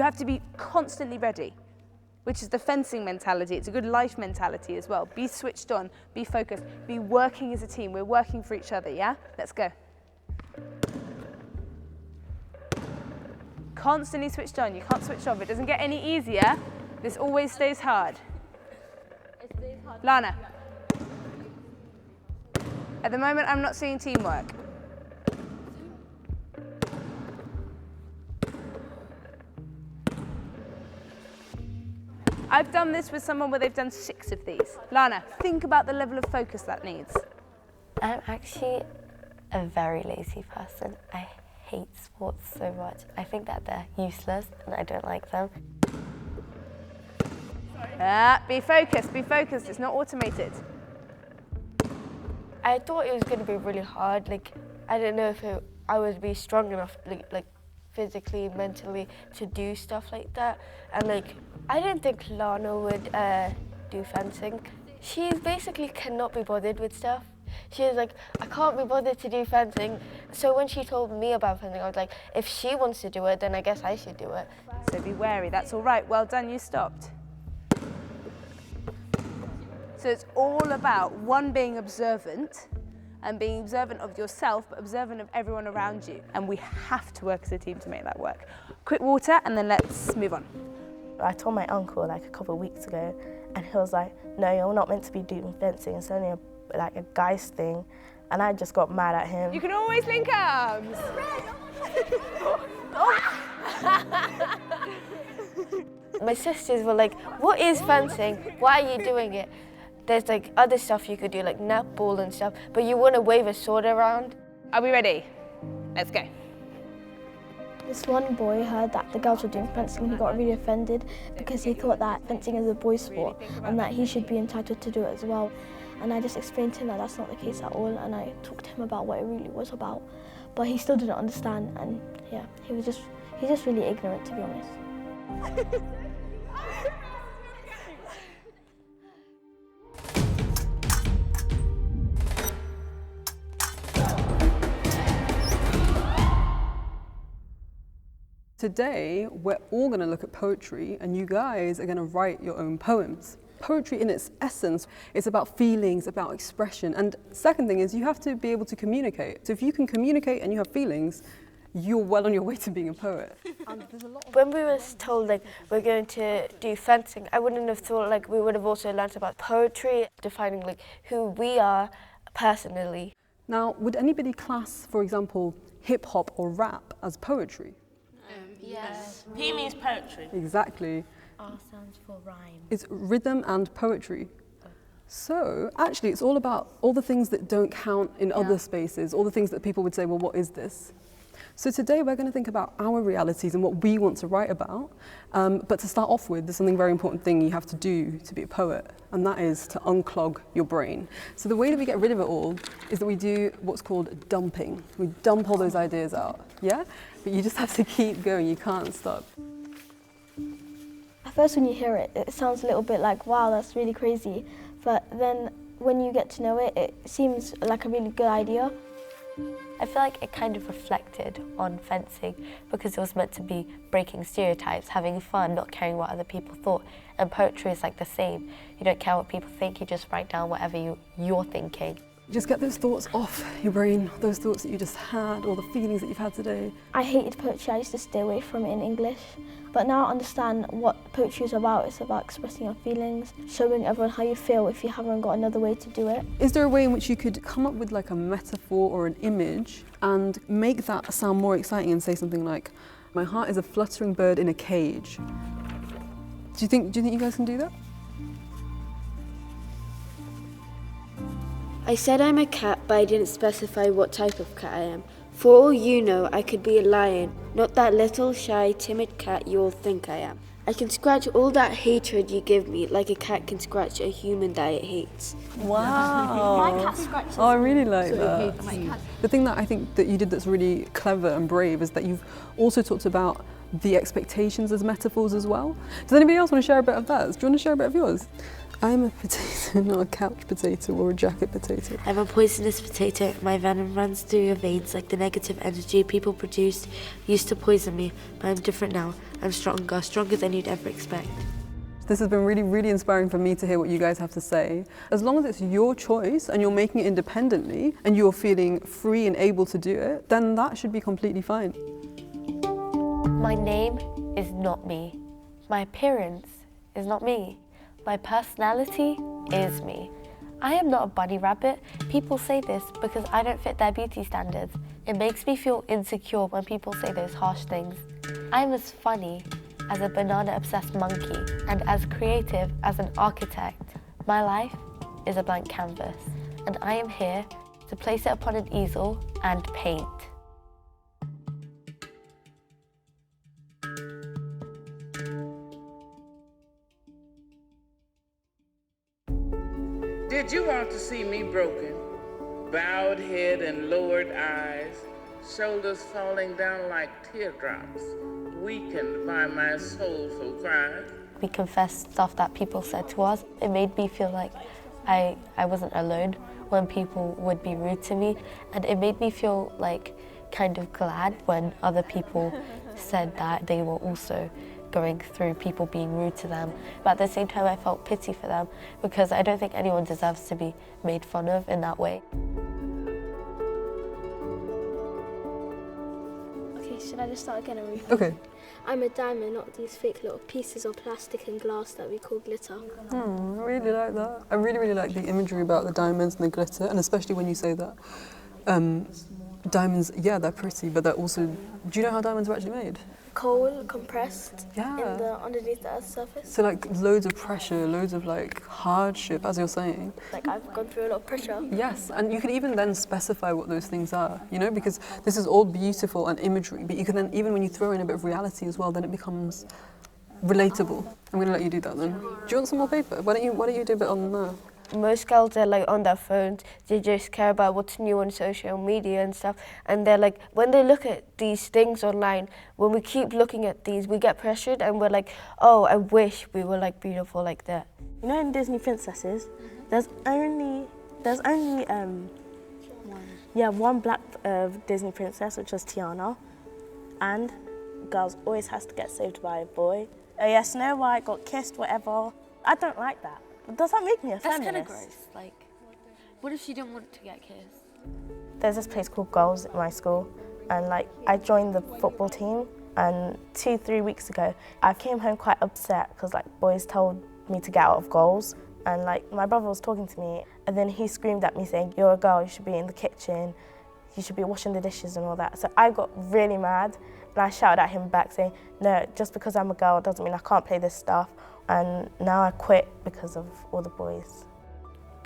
have to be constantly ready, which is the fencing mentality. It's a good life mentality as well. Be switched on, be focused, be working as a team. We're working for each other, yeah? Let's go. Constantly switched on, you can't switch off. It doesn't get any easier. This always stays hard. It stays hard. Lana. At the moment, I'm not seeing teamwork. I've done this with someone where they've done 6 of these. Lana, think about the level of focus that needs. I'm actually a very lazy person. I hate sports so much. I think that they're useless and I don't like them. Be focused, it's not automated. I thought it was going to be really hard. Like, I didn't know if I would be strong enough, like physically, mentally, to do stuff like that. And like, I didn't think Lana would do fencing. She basically cannot be bothered with stuff. She was like, I can't be bothered to do fencing. So when she told me about fencing, I was like, if she wants to do it, then I guess I should do it. So be wary, that's all right. Well done, you stopped. So it's all about, one, being observant, and being observant of yourself, but observant of everyone around you. And we have to work as a team to make that work. Quick water, and then let's move on. I told my uncle like a couple of weeks ago, and he was like, no, you're not meant to be doing fencing, it's only a guy's thing. And I just got mad at him. You can always link arms. My sisters were like, what is fencing? Why are you doing it? There's like other stuff you could do, like netball and stuff, but you want to wave a sword around. Are we ready? Let's go. This one boy heard that the girls were doing fencing and he got really offended because he thought that fencing is a boys' sport and that he should be entitled to do it as well. And I just explained to him that that's not the case at all, and I talked to him about what it really was about. But he still didn't understand, and yeah, he's just really ignorant, to be honest. Today, we're all going to look at poetry, and you guys are going to write your own poems. Poetry in its essence is about feelings, about expression. And second thing is you have to be able to communicate. So if you can communicate and you have feelings, you're well on your way to being a poet. And there's a lot of when we were told like we're going to do fencing, I wouldn't have thought like we would have also learnt about poetry, defining like who we are personally. Now, would anybody class, for example, hip hop or rap as poetry? Yes. P means poetry. Exactly. R stands for rhyme. It's rhythm and poetry. So actually it's all about all the things that don't count in other spaces, all the things that people would say, well, what is this? So today we're going to think about our realities and what we want to write about. But to start off with, there's something very important thing you have to do to be a poet, and that is to unclog your brain. So the way that we get rid of it all is that we do what's called dumping. We dump all those ideas out, yeah? But you just have to keep going, you can't stop. At first when you hear it, it sounds a little bit like, wow, that's really crazy. But then when you get to know it, it seems like a really good idea. I feel like it kind of reflected on fencing because it was meant to be breaking stereotypes, having fun, not caring what other people thought. And poetry is like the same. You don't care what people think, you just write down whatever you're thinking. Just get those thoughts off your brain, those thoughts that you just had, or the feelings that you've had today. I hated poetry, I used to stay away from it in English. But now I understand what poetry is about. It's about expressing your feelings, showing everyone how you feel if you haven't got another way to do it. Is there a way in which you could come up with like a metaphor or an image and make that sound more exciting and say something like, my heart is a fluttering bird in a cage? Do you think you guys can do that? I said I'm a cat, but I didn't specify what type of cat I am. For all you know, I could be a lion, not that little, shy, timid cat you all think I am. I can scratch all that hatred you give me, like a cat can scratch a human that it hates. Wow. My cat scratches. Oh, I really like that. The thing that I think that you did that's really clever and brave is that you've also talked about the expectations as metaphors as well. Does anybody else want to share a bit of that? Do you want to share a bit of yours? I'm a potato, not a couch potato or a jacket potato. I'm a poisonous potato. My venom runs through your veins like the negative energy people produced used to poison me, but I'm different now. I'm stronger than you'd ever expect. This has been really, really inspiring for me to hear what you guys have to say. As long as it's your choice and you're making it independently and you're feeling free and able to do it, then that should be completely fine. My name is not me. My appearance is not me. My personality is me. I am not a bunny rabbit. People say this because I don't fit their beauty standards. It makes me feel insecure when people say those harsh things. I'm as funny as a banana-obsessed monkey and as creative as an architect. My life is a blank canvas, and I am here to place it upon an easel and paint. Did you want to see me broken? Bowed head and lowered eyes, shoulders falling down like teardrops, weakened by my soulful cries. We confessed stuff that people said to us. It made me feel like I wasn't alone when people would be rude to me, and it made me feel like kind of glad when other people said that they were also going through people being rude to them. But at the same time I felt pity for them because I don't think anyone deserves to be made fun of in that way. Okay, should I just start again and repeat? Okay. I'm a diamond, not these fake little pieces of plastic and glass that we call glitter. I really like that. I really, really like the imagery about the diamonds and the glitter, and especially when you say that. Diamonds, yeah, they're pretty, but they're also... Do you know how diamonds are actually made? Coal compressed Yeah. underneath the Earth's surface. So like loads of pressure, loads of like hardship, as you're saying. Like I've gone through a lot of pressure. Yes, and you can even then specify what those things are, you know, because this is all beautiful and imagery, but you can then, even when you throw in a bit of reality as well, then it becomes relatable. I'm gonna let you do that then. Do you want some more paper? Why don't you do a bit on there? Most girls are like on their phones, they just care about what's new on social media and stuff, and they're like, when they look at these things online, when we keep looking at these, we get pressured and we're like, oh, I wish we were like beautiful like that. You know in Disney princesses, there's only one black Disney princess, which was Tiana, and girls always has to get saved by a boy. Oh yeah, Snow White got kissed, whatever. I don't like that. Does that make me a feminist? That's kind of gross. Like, what if she didn't want to get kissed? There's this place called Girls at my school, and like I joined the football team, and 2-3 weeks ago I came home quite upset because like boys told me to get out of goals, and like my brother was talking to me and then he screamed at me saying, "You're a girl, you should be in the kitchen, you should be washing the dishes and all that." So I got really mad and I shouted at him back saying, "No, just because I'm a girl doesn't mean I can't play this stuff." And now I quit because of all the boys.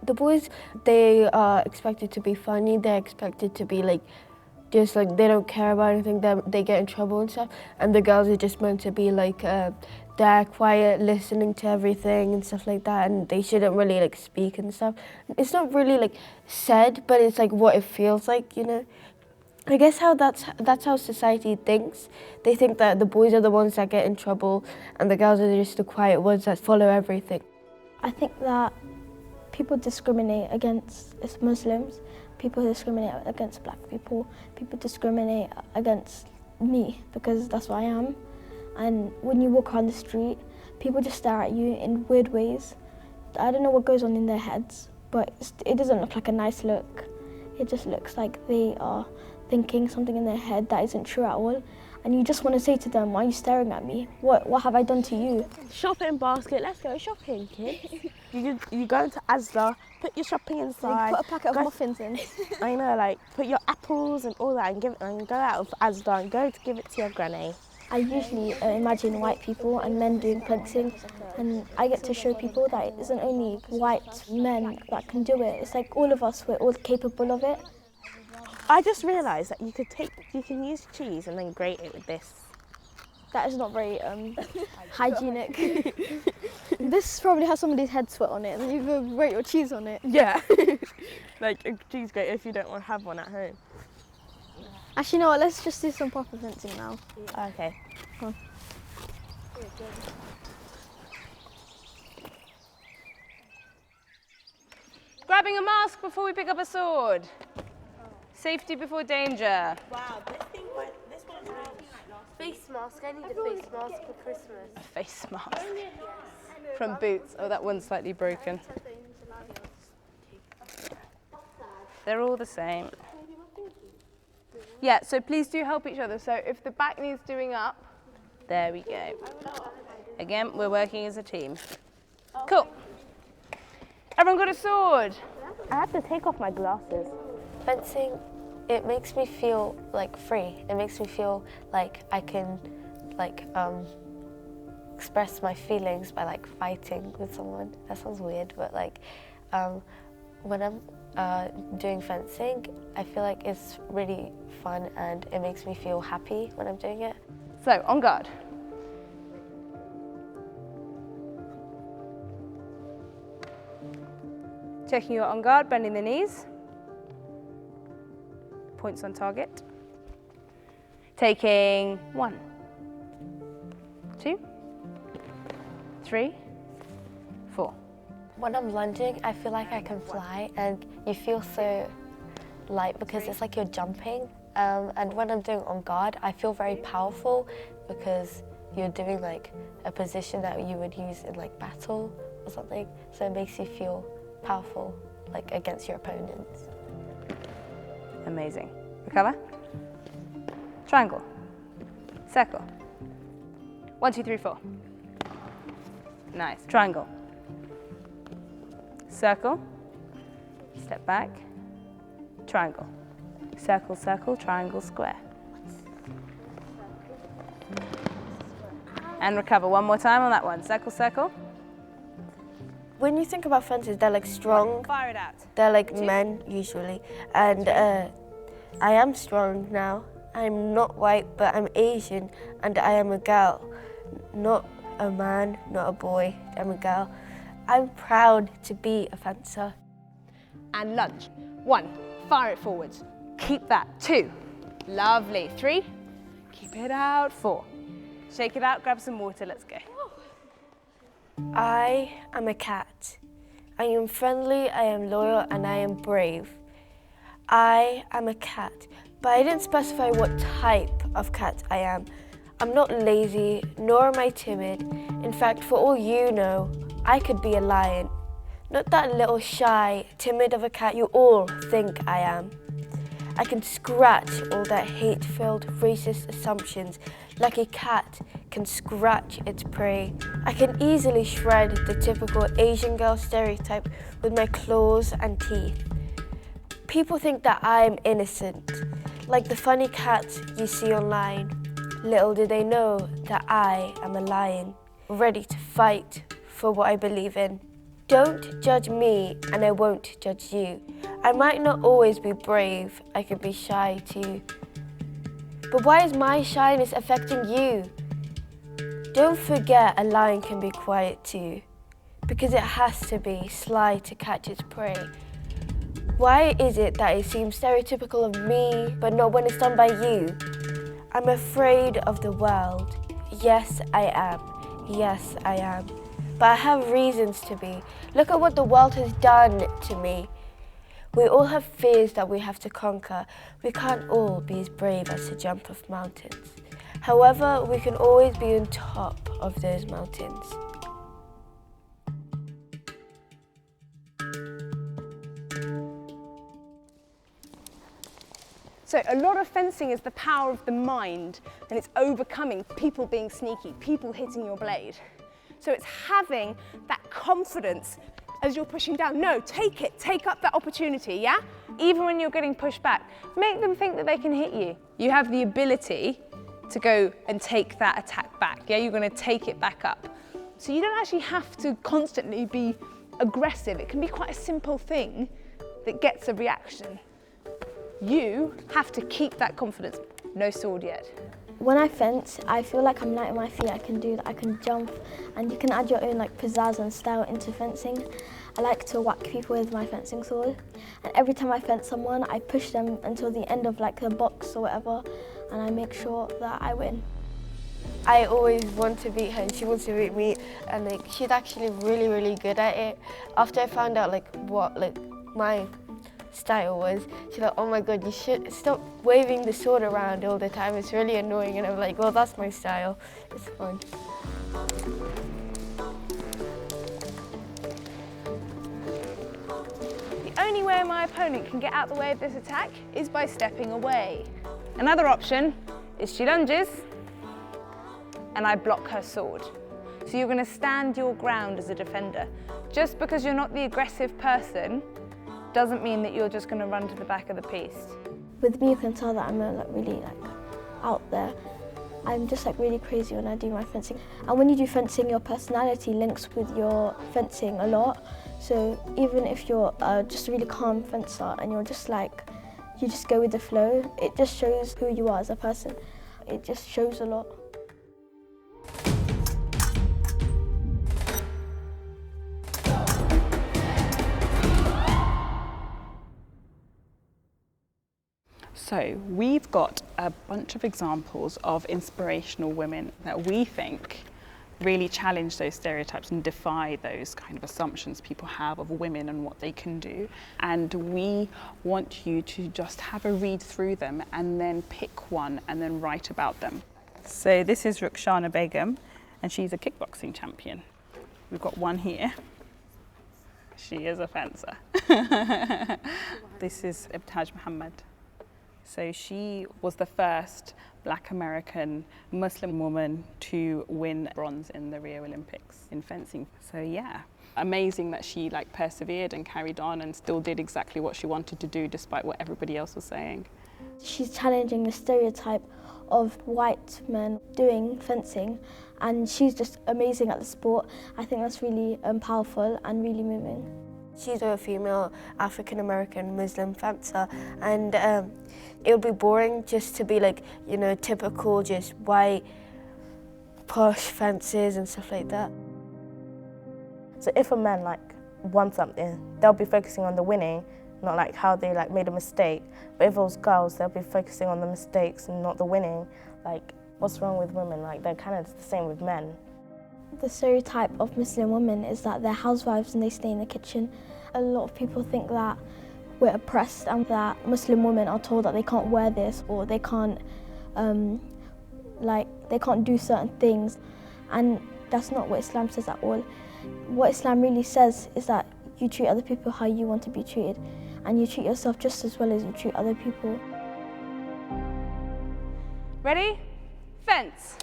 The boys, they are expected to be funny, they're expected to be like, just like they don't care about anything, they get in trouble and stuff. And the girls are just meant to be like, they're quiet, listening to everything and stuff like that, and they shouldn't really like speak and stuff. It's not really like said, but it's like what it feels like, you know? I guess that's how society thinks. They think that the boys are the ones that get in trouble and the girls are just the quiet ones that follow everything. I think that people discriminate against Muslims, people discriminate against black people discriminate against me because that's what I am. And when you walk on the street, people just stare at you in weird ways. I don't know what goes on in their heads, but it doesn't look like a nice look. It just looks like they are thinking something in their head that isn't true at all, and you just want to say to them, "Why are you staring at me? What have I done to you?" Shopping basket, let's go shopping, kids. you go into Asda, put your shopping inside. Put a packet of muffins in. I know, like put your apples and all that and go out of Asda and go to give it to your granny. I usually imagine white people and men doing fencing, and I get to show people that it isn't only white men that can do it. It's like all of us, we're all capable of it. I just realised that you can use cheese and then grate it with this. That is not very hygienic. This probably has somebody's head sweat on it, and then you grate your cheese on it. Yeah, like a cheese grater if you don't want to have one at home. Actually, you know what? Let's just do some proper fencing now. Okay. Come on. Grabbing a mask before we pick up a sword. Safety before danger. Wow, this one is really face mask. I need a face mask for Christmas. A face mask. From Boots. Oh, that one's slightly broken. They're all the same. Yeah, so please do help each other. So if the back needs doing up, there we go. Again, we're working as a team. Cool. Everyone got a sword? I have to take off my glasses. Fencing, it makes me feel like free. It makes me feel like I can express my feelings by like fighting with someone. That sounds weird, but like when I'm doing fencing, I feel like it's really fun and it makes me feel happy when I'm doing it. So, on guard. Checking you're on guard, bending the knees. Points on target. Taking 1, 2, 3, 4. When I'm lunging, I feel like I can fly and you feel so light because it's like you're jumping. And when I'm doing on guard, I feel very powerful because you're doing like a position that you would use in like battle or something. So it makes you feel powerful, like against your opponents. Amazing. Recover. Triangle. Circle. 1, 2, 3, 4. Nice. Triangle. Circle. Step back. Triangle. Circle, circle, triangle, square. And recover one more time on that one. Circle, circle. When you think about fencers, they're like strong. Fire it out. They're like men usually, and I am strong now. I'm not white, but I'm Asian, and I am a girl, not a man, not a boy. I'm a girl. I'm proud to be a fencer. And lunge. 1, fire it forwards. Keep that. 2, lovely. 3, keep it out. 4, shake it out, grab some water, let's go. I am a cat. I am friendly, I am loyal, and I am brave. I am a cat, but I didn't specify what type of cat I am. I'm not lazy, nor am I timid. In fact, for all you know, I could be a lion. Not that little shy, timid of a cat you all think I am. I can scratch all that hate-filled racist assumptions like a cat can scratch its prey. I can easily shred the typical Asian girl stereotype with my claws and teeth. People think that I am innocent, like the funny cats you see online. Little do they know that I am a lion, ready to fight for what I believe in. Don't judge me and I won't judge you. I might not always be brave, I could be shy too. But why is my shyness affecting you? Don't forget a lion can be quiet too, because it has to be sly to catch its prey. Why is it that it seems stereotypical of me, but not when it's done by you? I'm afraid of the world. Yes, I am. Yes, I am. But I have reasons to be. Look at what the world has done to me. We all have fears that we have to conquer. We can't all be as brave as to jump off mountains. However, we can always be on top of those mountains. So a lot of fencing is the power of the mind, and it's overcoming people being sneaky, people hitting your blade. So it's having that confidence as you're pushing down. No, take it, take up that opportunity, yeah? Even when you're getting pushed back, make them think that they can hit you. You have the ability to go and take that attack back, yeah? You're gonna take it back up. So you don't actually have to constantly be aggressive. It can be quite a simple thing that gets a reaction. You have to keep that confidence. No sword yet. When I fence, I feel like I'm light on my feet. I can do that, I can jump, and you can add your own like pizzazz and style into fencing. I like to whack people with my fencing sword, and every time I fence someone, I push them until the end of like the box or whatever, and I make sure that I win. I always want to beat her and she wants to beat me, and like she's actually really good at it. After I found out like what like my style was. She's like, oh my God, you should stop waving the sword around all the time. It's really annoying. And I'm like, well, that's my style. It's fun. The only way my opponent can get out the way of this attack is by stepping away. Another option is she lunges and I block her sword. So you're going to stand your ground as a defender. Just because you're not the aggressive person doesn't mean that you're just going to run to the back of the piece. With me, you can tell that I'm really out there. I'm just really crazy when I do my fencing. And when you do fencing, your personality links with your fencing a lot. So even if you're just a really calm fencer and you're just you just go with the flow, it just shows who you are as a person. It just shows a lot. So we've got a bunch of examples of inspirational women that we think really challenge those stereotypes and defy those kind of assumptions people have of women and what they can do. And we want you to just have a read through them and then pick one and then write about them. So this is Rukhsana Begum, and she's a kickboxing champion. We've got one here. She is a fencer. This is Ibtaj Muhammad. So she was the first Black American Muslim woman to win bronze in the Rio Olympics in fencing. So yeah, amazing that she persevered and carried on and still did exactly what she wanted to do despite what everybody else was saying. She's challenging the stereotype of white men doing fencing, and she's just amazing at the sport. I think that's really powerful and really moving. She's a female African-American Muslim fencer, and it would be boring just to be typical, just white, posh fences and stuff like that. So if a man won something, they'll be focusing on the winning, not how they made a mistake. But if it was girls, they'll be focusing on the mistakes and not the winning. What's wrong with women? They're kind of the same with men. The stereotype of Muslim women is that they're housewives and they stay in the kitchen. A lot of people think that we're oppressed and that Muslim women are told that they can't wear this or they can't they can't do certain things, and that's not what Islam says at all. What Islam really says is that you treat other people how you want to be treated, and you treat yourself just as well as you treat other people. Ready? Fence.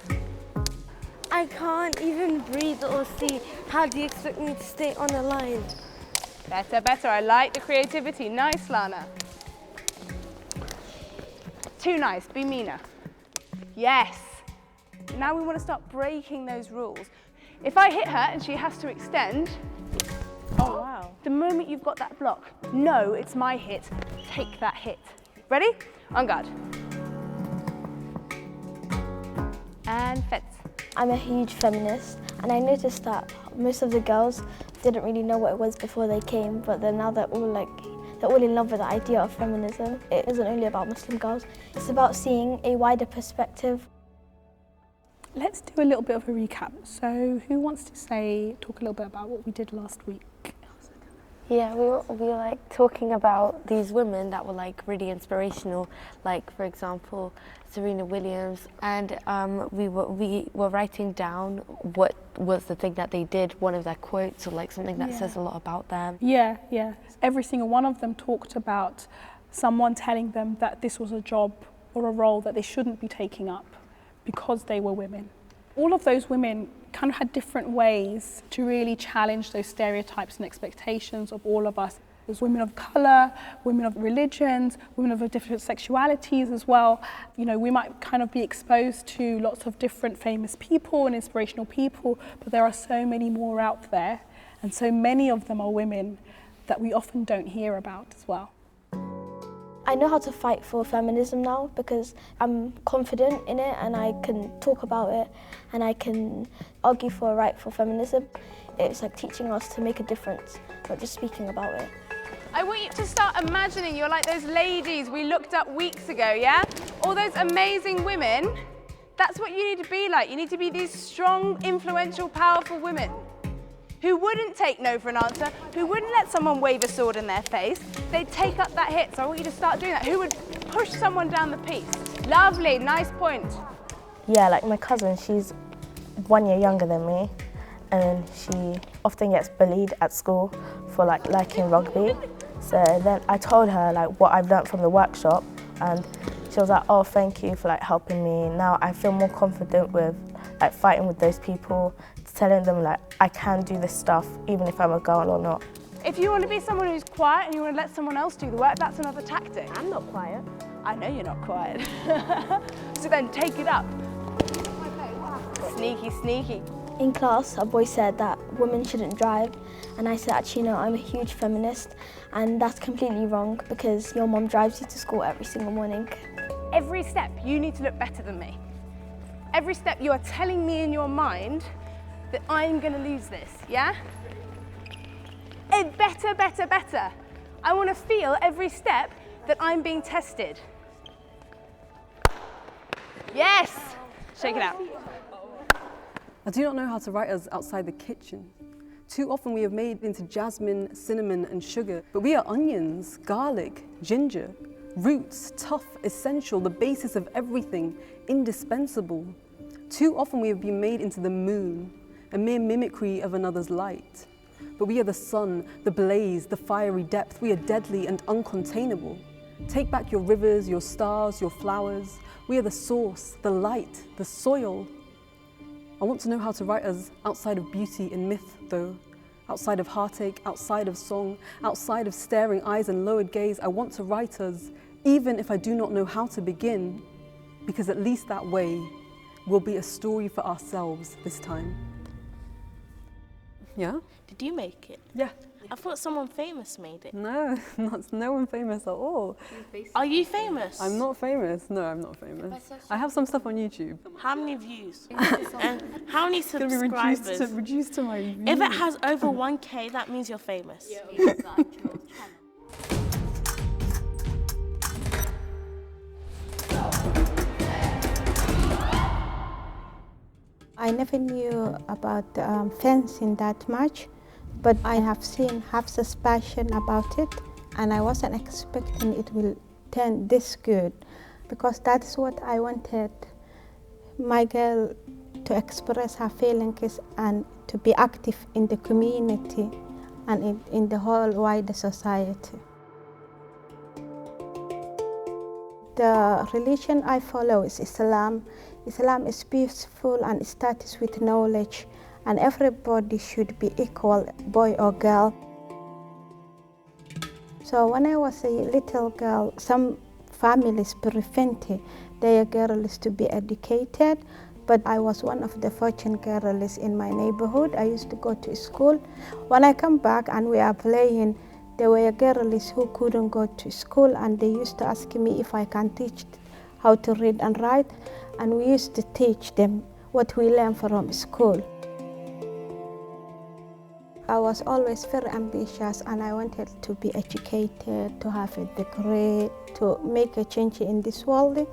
I can't even breathe or see. How do you expect me to stay on a line? Better, better. I like the creativity. Nice, Lana. Too nice. Be meaner. Yes. Now we want to start breaking those rules. If I hit her and she has to extend, oh wow. The moment you've got that block, no, it's my hit. Take that hit. Ready? On guard. And fence. I'm a huge feminist, and I noticed that most of the girls didn't really know what it was before they came, but then now they're all in love with the idea of feminism. It isn't only about Muslim girls, it's about seeing a wider perspective. Let's do a little bit of a recap. So who wants to talk a little bit about what we did last week? Yeah, we were talking about these women that were really inspirational, for example Serena Williams, and we were writing down what was the thing that they did, one of their quotes or something that says a lot about them. Yeah. Every single one of them talked about someone telling them that this was a job or a role that they shouldn't be taking up because they were women. All of those women kind of had different ways to really challenge those stereotypes and expectations of all of us. There's women of colour, women of religions, women of different sexualities as well. We might kind of be exposed to lots of different famous people and inspirational people, but there are so many more out there, and so many of them are women that we often don't hear about as well. I know how to fight for feminism now because I'm confident in it and I can talk about it and I can argue for a right for feminism. It's teaching us to make a difference, not just speaking about it. I want you to start imagining you're like those ladies we looked up weeks ago, yeah? All those amazing women. That's what you need to be like. You need to be these strong, influential, powerful women. who wouldn't take no for an answer, who wouldn't let someone wave a sword in their face. They'd take up that hit, so I want you to start doing that. Who would push someone down the piece? Lovely, nice point. Yeah, like my cousin, she's 1 year younger than me, and she often gets bullied at school for like liking rugby. So then I told her like what I've learnt from the workshop, and she was like, oh, thank you for like helping me. Now I feel more confident with like fighting with those people, telling them like I can do this stuff even if I'm a girl or not. If you want to be someone who's quiet and you want to let someone else do the work, that's another tactic. I'm not quiet. I know you're not quiet. So then take it up. Sneaky, sneaky. In class, a boy said that women shouldn't drive, and I said, actually, no, I'm a huge feminist, and that's completely wrong because your mom drives you to school every single morning. Every step, you need to look better than me. Every step, you are telling me in your mind that I'm going to lose this, yeah? Better, better, better. I want to feel every step that I'm being tested. Yes! Shake it out. I do not know how to write us outside the kitchen. Too often we are made into jasmine, cinnamon and sugar, but we are onions, garlic, ginger, roots, tough, essential, the basis of everything, indispensable. Too often we have been made into the moon, a mere mimicry of another's light. But we are the sun, the blaze, the fiery depth. We are deadly and uncontainable. Take back your rivers, your stars, your flowers. We are the source, the light, the soil. I want to know how to write us outside of beauty and myth, though. Outside of heartache, outside of song, outside of staring eyes and lowered gaze. I want to write us, even if I do not know how to begin, because at least that way will be a story for ourselves this time. Yeah? Did you make it? Yeah. I thought someone famous made it. No, no one famous at all. Are you famous? I'm not famous. No, I'm not famous. I have some stuff on YouTube. How many views? And how many It's going subscribers? to be reduced to my views. If it has over 1K, that means you're famous. I never knew about fencing that much, but I have seen Hafsa's passion about it, and I wasn't expecting it will turn this good, because that's what I wanted my girl to express her feelings and to be active in the community and in the whole wider society. The religion I follow is Islam. Islam is peaceful and it starts with knowledge, and everybody should be equal, boy or girl. So when I was a little girl, some families prevented their girls to be educated, but I was one of the fortunate girls in my neighborhood. I used to go to school. When I come back and we are playing, there were girls who couldn't go to school, and they used to ask me if I can teach how to read and write, and we used to teach them what we learned from school. I was always very ambitious, and I wanted to be educated, to have a degree, to make a change in this world.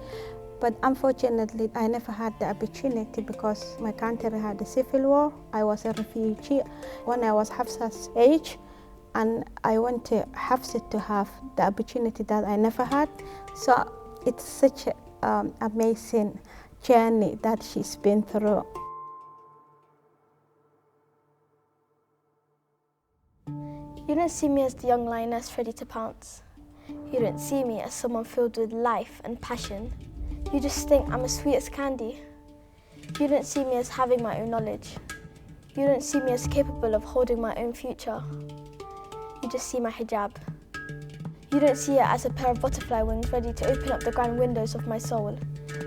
But unfortunately, I never had the opportunity because my country had a civil war. I was a refugee when I was Hafsa's age, and I wanted Hafsa to have the opportunity that I never had. So it's such an amazing journey that she's been through. You don't see me as the young lioness ready to pounce. You don't see me as someone filled with life and passion. You just think I'm as sweet as candy. You don't see me as having my own knowledge. You don't see me as capable of holding my own future. You just see my hijab. You don't see it as a pair of butterfly wings ready to open up the grand windows of my soul.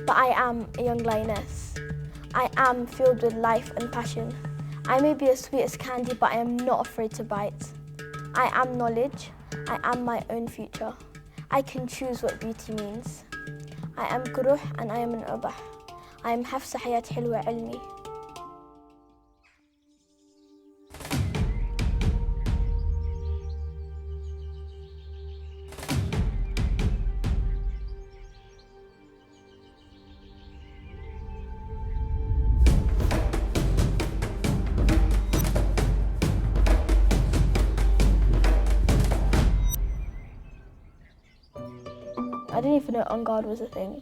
But I am a young lioness. I am filled with life and passion. I may be as sweet as candy, but I am not afraid to bite. I am knowledge. I am my own future. I can choose what beauty means. I am Gruh and I am an Ubah. I am Hafsa Hayat Hilwa Ilmi. I didn't even know On Guard was a thing.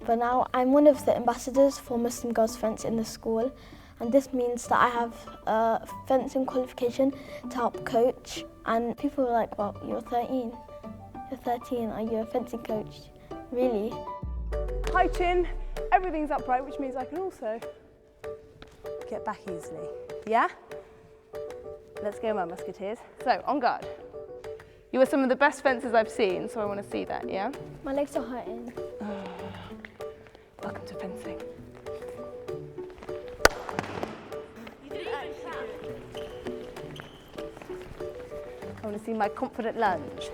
But now I'm one of the ambassadors for Muslim girls fencing in the school, and this means that I have a fencing qualification to help coach. And people are like, well, you're 13, you're 13, are you a fencing coach? Really? High chin, everything's upright, which means I can also get back easily. Yeah? Let's go, my musketeers. So, On Guard. You are some of the best fencers I've seen, so I want to see that, yeah? My legs are hurting. Welcome to fencing. I want to see my confident lunge.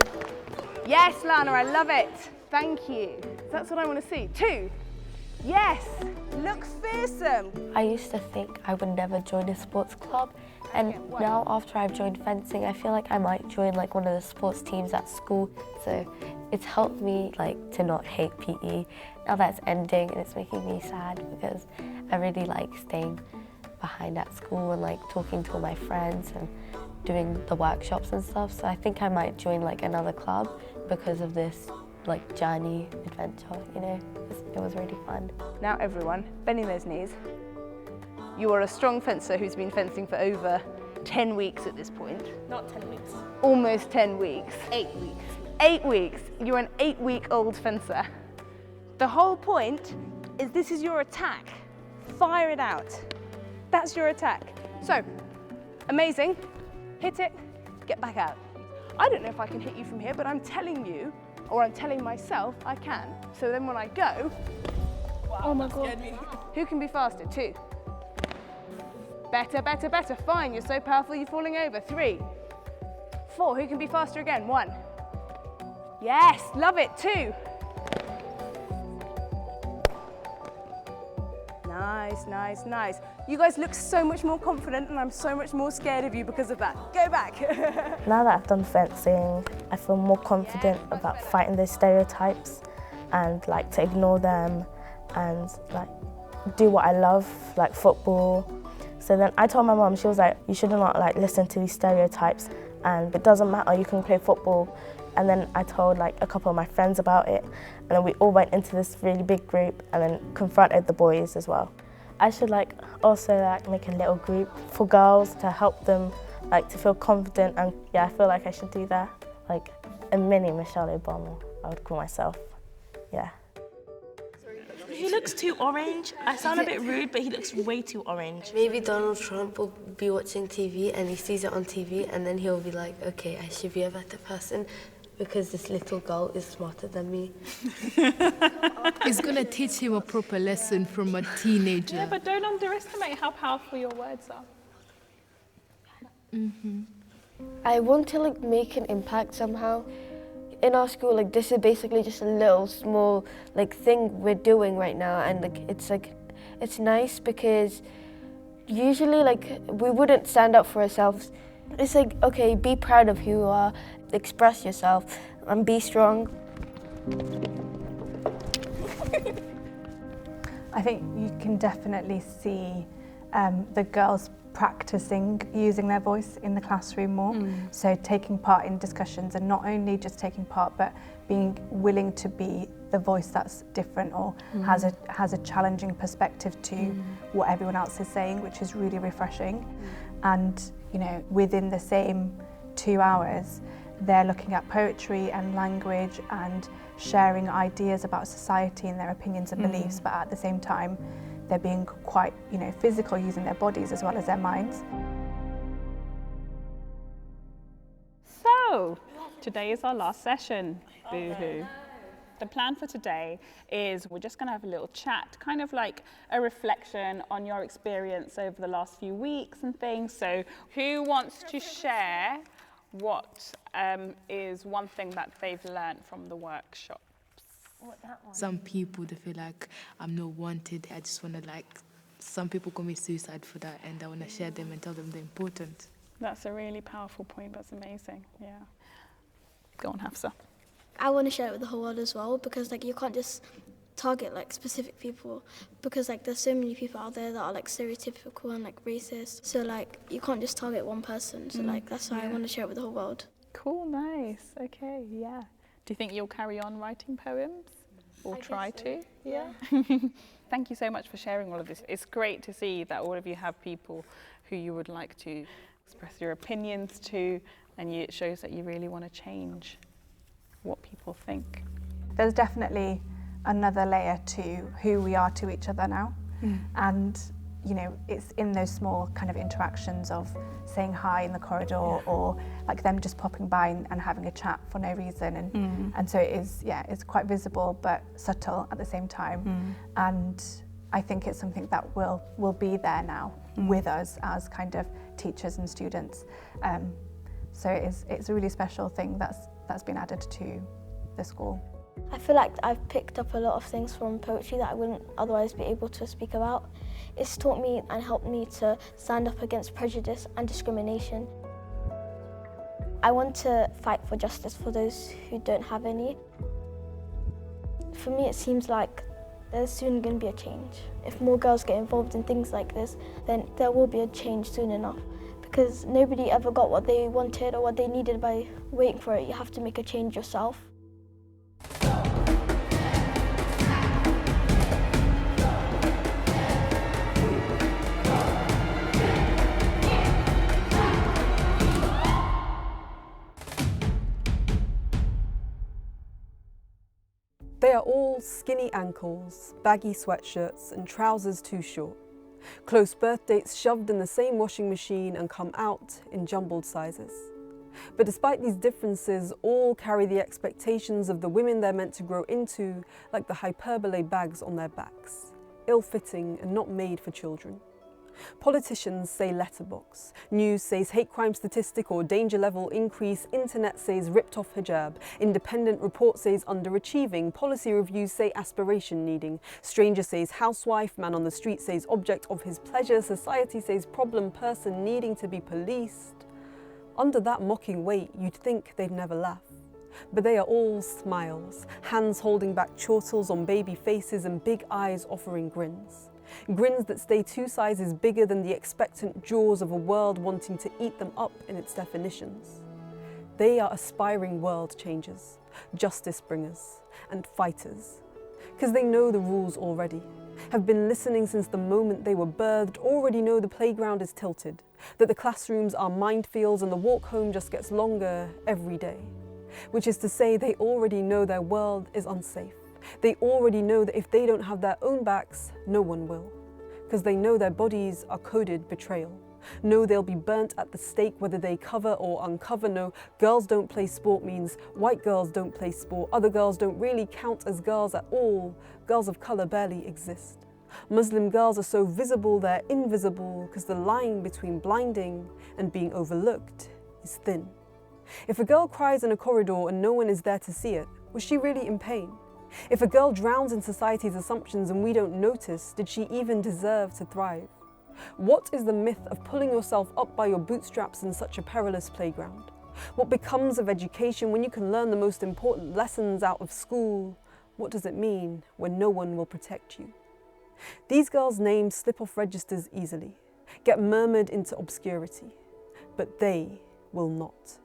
Yes, Lana, I love it. Thank you. That's what I want to see. 2. Yes, look fearsome. I used to think I would never join a sports club, and now after I've joined fencing, I feel like I might join like one of the sports teams at school. So it's helped me like to not hate PE. Now that's ending and it's making me sad because I really like staying behind at school and like talking to all my friends and doing the workshops and stuff. So I think I might join like another club because of this like journey adventure, you know. It was really fun. Now everyone, bending those knees. You are a strong fencer who's been fencing for over 10 weeks at this point. Not 10 weeks. Almost 10 weeks. 8 weeks. 8 weeks. You're an 8-week-old fencer. The whole point is this is your attack. Fire it out. That's your attack. So, amazing. Hit it, get back out. I don't know if I can hit you from here, but I'm telling you, or I'm telling myself I can. So then when I go, wow, oh my God. Who can be faster? 2. Better, better, better. Fine, you're so powerful, you're falling over. 3. 4, who can be faster again? 1. Yes, love it. 2. Nice, nice, nice. You guys look so much more confident and I'm so much more scared of you because of that. Go back. Now that I've done fencing, I feel more confident about fighting those stereotypes and like to ignore them and like do what I love, like football. So then I told my mum, she was like, you should not like listen to these stereotypes and it doesn't matter, you can play football. And then I told like a couple of my friends about it and then we all went into this really big group and then confronted the boys as well. I should like also like make a little group for girls to help them like to feel confident, and yeah, I feel like I should do that. Like a mini Michelle Obama, I would call myself. Yeah. He looks too orange. I sound a bit rude, but he looks way too orange. Maybe Donald Trump will be watching TV and he sees it on TV and then he'll be like, okay, I should be a better person because this little girl is smarter than me. It's going to teach him a proper lesson from a teenager. Yeah, but don't underestimate how powerful your words are. I want to like make an impact somehow. In our school, like this is basically just a little small like thing we're doing right now, and like it's nice because usually like we wouldn't stand up for ourselves. It's like, okay, be proud of who you are, express yourself, and be strong. I think you can definitely see the girls practicing using their voice in the classroom more. So taking part in discussions and not only just taking part but being willing to be the voice that's different or has a challenging perspective to what everyone else is saying, which is really refreshing. And you know, within the same 2 hours they're looking at poetry and language and sharing ideas about society and their opinions and beliefs, but at the same time they're being quite, you know, physical, using their bodies as well as their minds. So, today is our last session. Boo-hoo. The plan for today is we're just going to have a little chat, kind of like a reflection on your experience over the last few weeks and things. So, who wants to share what is one thing that they've learned from the workshop? Some people, they feel like I'm not wanted. I just want to like, some people commit suicide for that and I want to share them and tell them they're important. That's a really powerful point. That's amazing. Yeah. Go on, Hafsa. I want to share it with the whole world as well, because like you can't just target like specific people, because like there's so many people out there that are like stereotypical and like racist. So like you can't just target one person. So like that's why I want to share it with the whole world. Cool, nice. Okay, yeah. Do you think you'll carry on writing poems? Or try to? Yeah. Thank you so much for sharing all of this. It's great to see that all of you have people who you would like to express your opinions to, and it shows that you really want to change what people think. There's definitely another layer to who we are to each other now. And you know, it's in those small kind of interactions of saying hi in the corridor or like them just popping by and having a chat for no reason. And so it is, it's quite visible but subtle at the same time. And I think it's something that will be there now with us as kind of teachers and students. So it's a really special thing that's been added to the school. I feel like I've picked up a lot of things from poetry that I wouldn't otherwise be able to speak about. It's taught me and helped me to stand up against prejudice and discrimination. I want to fight for justice for those who don't have any. For me, it seems like there's soon going to be a change. If more girls get involved in things like this, then there will be a change soon enough. Because nobody ever got what they wanted or what they needed by waiting for it. You have to make a change yourself. They are all skinny ankles, baggy sweatshirts and trousers too short. Close birth dates shoved in the same washing machine and come out in jumbled sizes. But despite these differences, all carry the expectations of the women they're meant to grow into, like the hyperbole bags on their backs, ill-fitting and not made for children. Politicians say letterbox, news says hate crime statistic or danger level increase, internet says ripped off hijab, independent report says underachieving, policy reviews say aspiration needing, stranger says housewife, man on the street says object of his pleasure, society says problem person needing to be policed. Under that mocking weight, you'd think they'd never laugh. But they are all smiles, hands holding back chortles on baby faces and big eyes offering grins. Grins that stay 2 sizes bigger than the expectant jaws of a world wanting to eat them up in its definitions. They are aspiring world changers, justice bringers, and fighters. Because they know the rules already, have been listening since the moment they were birthed, already know the playground is tilted, that the classrooms are minefields and the walk home just gets longer every day. Which is to say, they already know their world is unsafe. They already know that if they don't have their own backs, no one will. Because they know their bodies are coded betrayal. Know they'll be burnt at the stake whether they cover or uncover. No, girls don't play sport means white girls don't play sport. Other girls don't really count as girls at all. Girls of colour barely exist. Muslim girls are so visible they're invisible because the line between blinding and being overlooked is thin. If a girl cries in a corridor and no one is there to see it, was she really in pain? If a girl drowns in society's assumptions and we don't notice, did she even deserve to thrive? What is the myth of pulling yourself up by your bootstraps in such a perilous playground? What becomes of education when you can learn the most important lessons out of school? What does it mean when no one will protect you? These girls' names slip off registers easily, get murmured into obscurity, but they will not.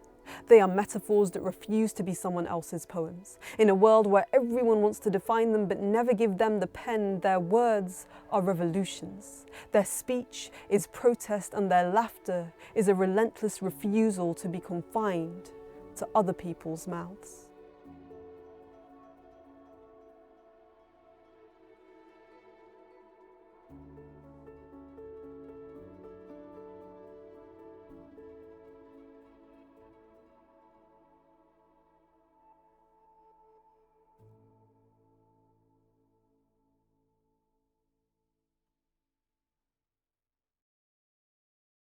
They are metaphors that refuse to be someone else's poems. In a world where everyone wants to define them but never give them the pen, their words are revolutions. Their speech is protest and their laughter is a relentless refusal to be confined to other people's mouths.